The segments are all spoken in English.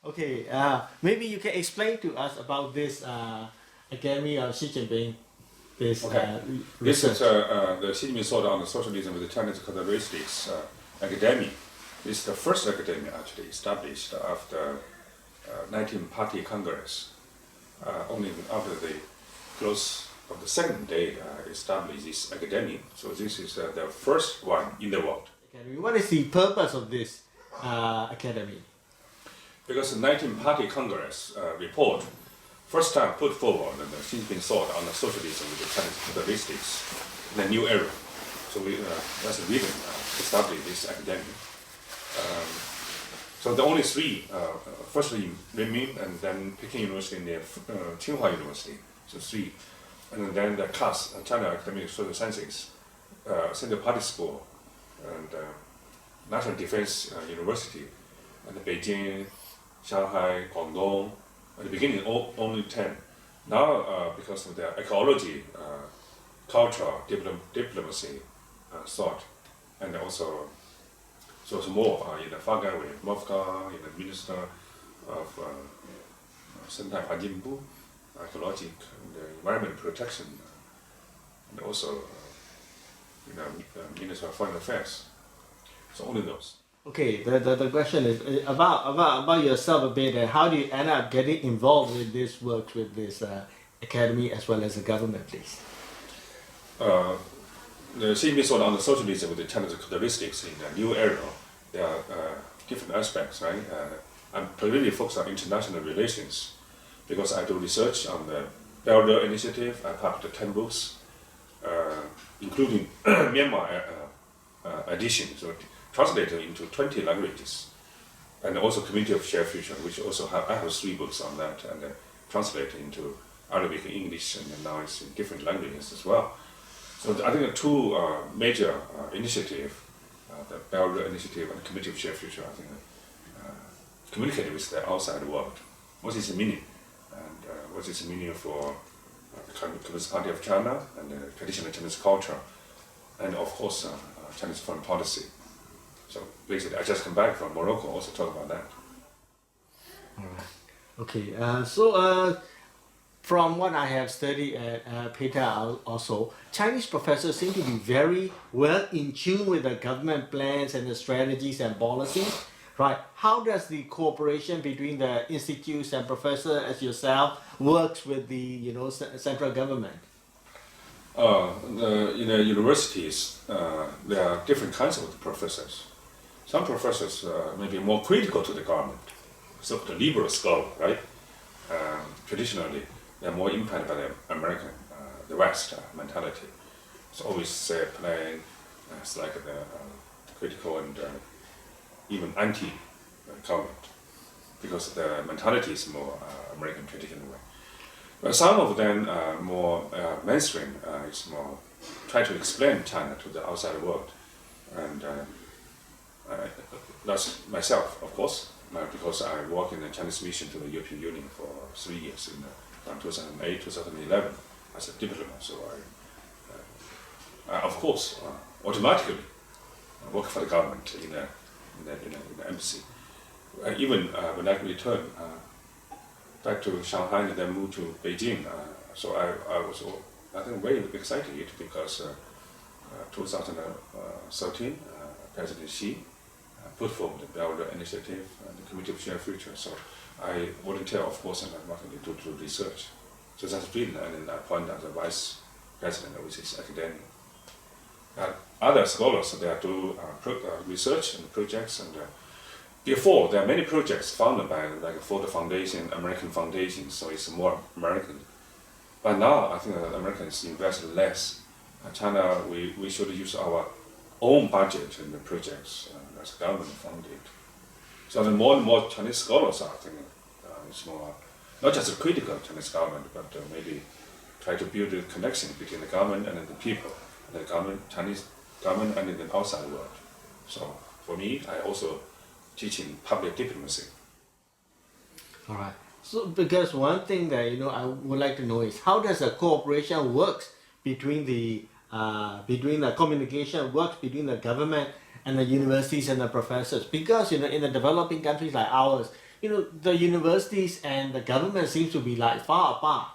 Okay, maybe you can explain to us about this Academy of Xi Jinping, this Okay. This is research. the Xi Jinping thought on socialism with the Chinese characteristics academy. This is the first academy actually established after 19 Party Congress. Only after the close of the second day established this academy. So this is the first one in the world. Academy. What is the purpose of this academy? Because the 19 Party Congress report first time put forward the Xi Jinping thought on the socialism with the Chinese characteristics in a new era. So that's the reason established this academy. So the only three, firstly Renmin and then Peking University and then Tsinghua University, so three. And then the CAS, China Academy of Social Sciences, Central Party School, and National Defense University, and Beijing, Shanghai, Guangdong. At the beginning, only 10. Now, because of their ecology, culture, diplomacy, thought, and also so it's more in the far guy with Mofka, in the Minister of Sentai Hajimbu, ecologic and environment protection, and also Minister of Foreign Affairs. So only those. Okay, the question is about yourself a bit. How do you end up getting involved with this work with this academy as well as the government, please? The Xi Jinping thought on the socialism with the Chinese characteristics in the new era. There are different aspects, right? I'm really focused on international relations because I do research on the Belt and Road Initiative. I published 10 books, including Myanmar edition, so translated into 20 languages, and also Community of Shared Future, which also I have 3 books on that, and translated into Arabic and English, and now it's in different languages as well. So I think the two major initiatives, the Belt and Road Initiative and the Community of Shared Future, I think communicated with the outside world. What is the meaning? And what is the meaning for the Communist Party of China and the traditional Chinese culture, and of course Chinese foreign policy. So basically, I just come back from Morocco, also talk about that. All right. Okay. So from what I have studied at PETA also, Chinese professors seem to be very well in tune with the government plans and the strategies and policies, right? How does the cooperation between the institutes and professors as yourself works with the central government? In the universities, there are different kinds of professors. Some professors may be more critical to the government, so the liberal scholar, right? Traditionally, they're more impacted by the American, the West mentality. It's always playing it's like the critical and even anti-government, because the mentality is more American traditional way. But some of them more mainstream, is more try to explain China to the outside world, and that's myself, of course, because I work in the Chinese mission to the European Union for 3 years, from 2008 2011 as a diplomat. So I of course, automatically work for the government in the embassy. Even when I returned back to Shanghai and then moved to Beijing, so I was I think very excited because 2013 President Xi put forward the Belt and Road Initiative and the Committee of Shared Future. So I volunteer, of course, and I'm working to do research. So that's been, and then I appointed as a vice president of this academy. Other scholars, they do research and projects, and before there are many projects funded by like Ford Foundation, American foundations, so it's more American. But now I think that Americans invest less. China, we should use our own budget in the projects as government funded. So the more and more Chinese scholars are thinking it's more not just a critical Chinese government, but maybe try to build a connection between the government and the people, and the government, Chinese government, and the outside world. So for me, I also teach in public diplomacy. All right. So because one thing that I would like to know is how does the cooperation works between the communication works between the government and the universities and the professors, because in the developing countries like ours, the universities and the government seems to be like far apart.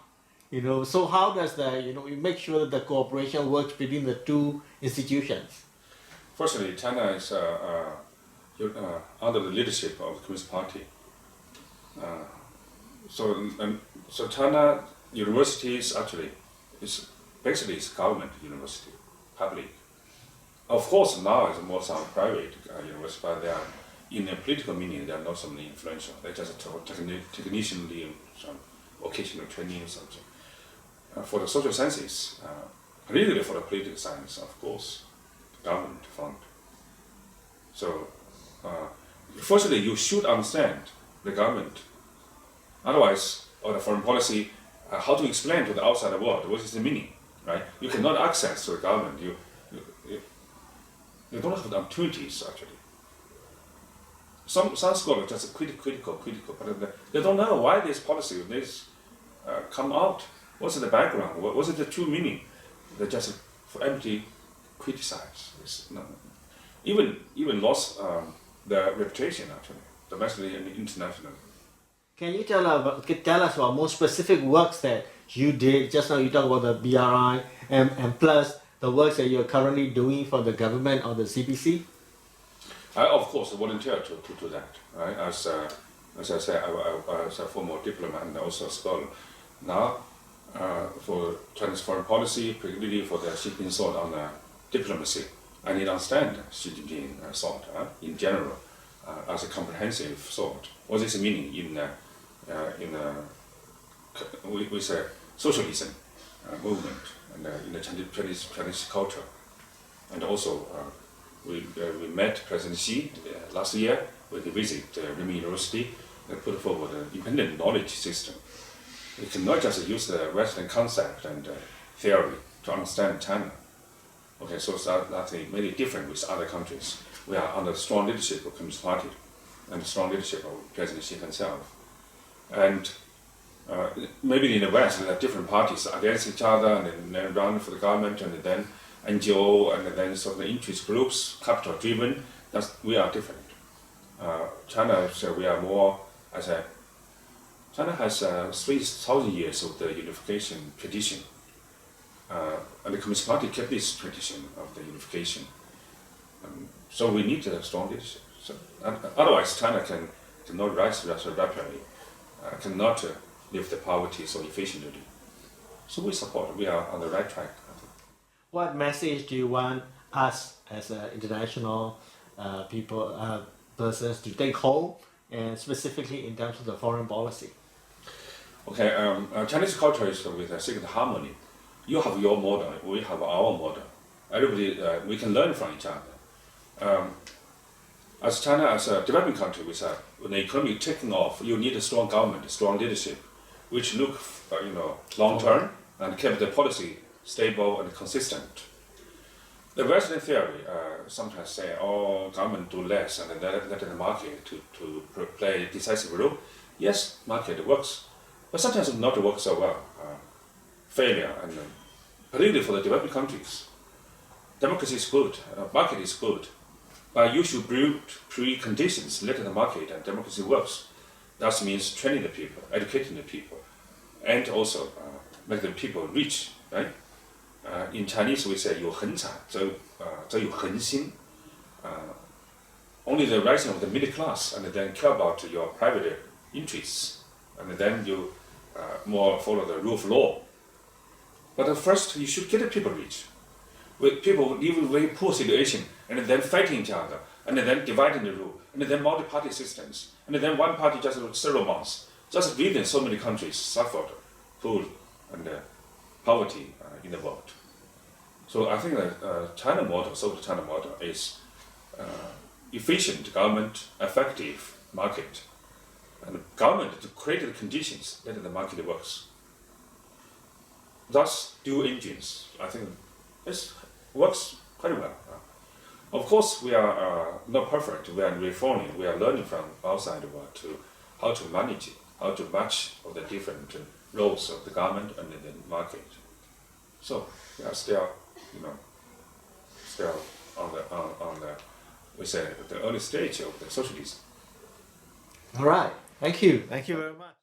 So how does you make sure that the cooperation works between the two institutions? Fortunately, China is under the leadership of the Communist Party. So China universities actually is basically it's government university, public. Of course, now it's more some private university, but they are in a political meaning. They are not so influential. They just technicianly some occasional training or something. For the social sciences, particularly for the political science, of course, government fund. So, firstly, you should understand the government. Otherwise, or the foreign policy, how to explain to the outside world what is the meaning, right? You cannot access to the government. You don't have the opportunities actually. Some scholars just critical, but they don't know why this policy come out. What's the background? What's the true meaning? They just for empty criticize. Even lost their reputation actually, domestically and internationally. Can you tell us about more specific works that you did? Just now you talked about the BRI and plus the works that you're currently doing for the government or the CPC? I, of course, volunteer to do that. Right? As I said, as a former diplomat and also a scholar. Now, for Chinese foreign policy, particularly for the Xi Jinping thought on diplomacy, I need to understand Xi Jinping thought in general as a comprehensive thought. What is the meaning we say socialism movement and in the Chinese culture, and also we met President Xi last year when he visited Renmin University and put forward an independent knowledge system. We cannot just use the Western concept and theory to understand China. Okay, so that's very different with other countries. We are under strong leadership of Communist Party and strong leadership of President Xi himself. And maybe in the West, there are different parties against each other and then run for the government and then NGO and then sort of interest groups, capital-driven. We are different. China, so we are more as a. China has 3,000 years of the unification tradition, and the Communist Party kept this tradition of the unification. So we need a strong leadership. So, otherwise, China cannot rise so rapidly, cannot lift the poverty so efficiently. So we support. We are on the right track. What message do you want us as international persons to take home, and specifically in terms of the foreign policy? Okay, Chinese culture is with a seeking harmony. You have your model, we have our model. Everybody, we can learn from each other. As China, as a developing country, when the economy taking off, you need a strong government, strong leadership, which look, long term and keep the policy stable and consistent. The Western theory sometimes say, government do less and then let the market to play a decisive role. Yes, market works, but sometimes it not work so well. Failure, and particularly for the developing countries. Democracy is good, market is good, but you should build preconditions, let the market and democracy works. That means training the people, educating the people, and also make the people rich, right? In Chinese we say 有恒才, so有恒心. Only the rising of the middle class and then care about your private interests, and then you more follow the rule of law. But first you should get the people rich. With people live in very poor situation and then fighting each other and then dividing the rule and then multi-party systems and then one party just several months. Just within so many countries suffered food and poverty in the world. So I think that China model, so-called China model, is efficient government, effective market, and government to create the conditions that the market works. Thus, dual engines, I think this works quite well. Of course, we are not perfect. We are reforming. We are learning from outside the world to how to manage it, how to match all the different roles of the government and the market. So we are still, still on the we say the early stage of the socialism. All right. Thank you. Thank you very much.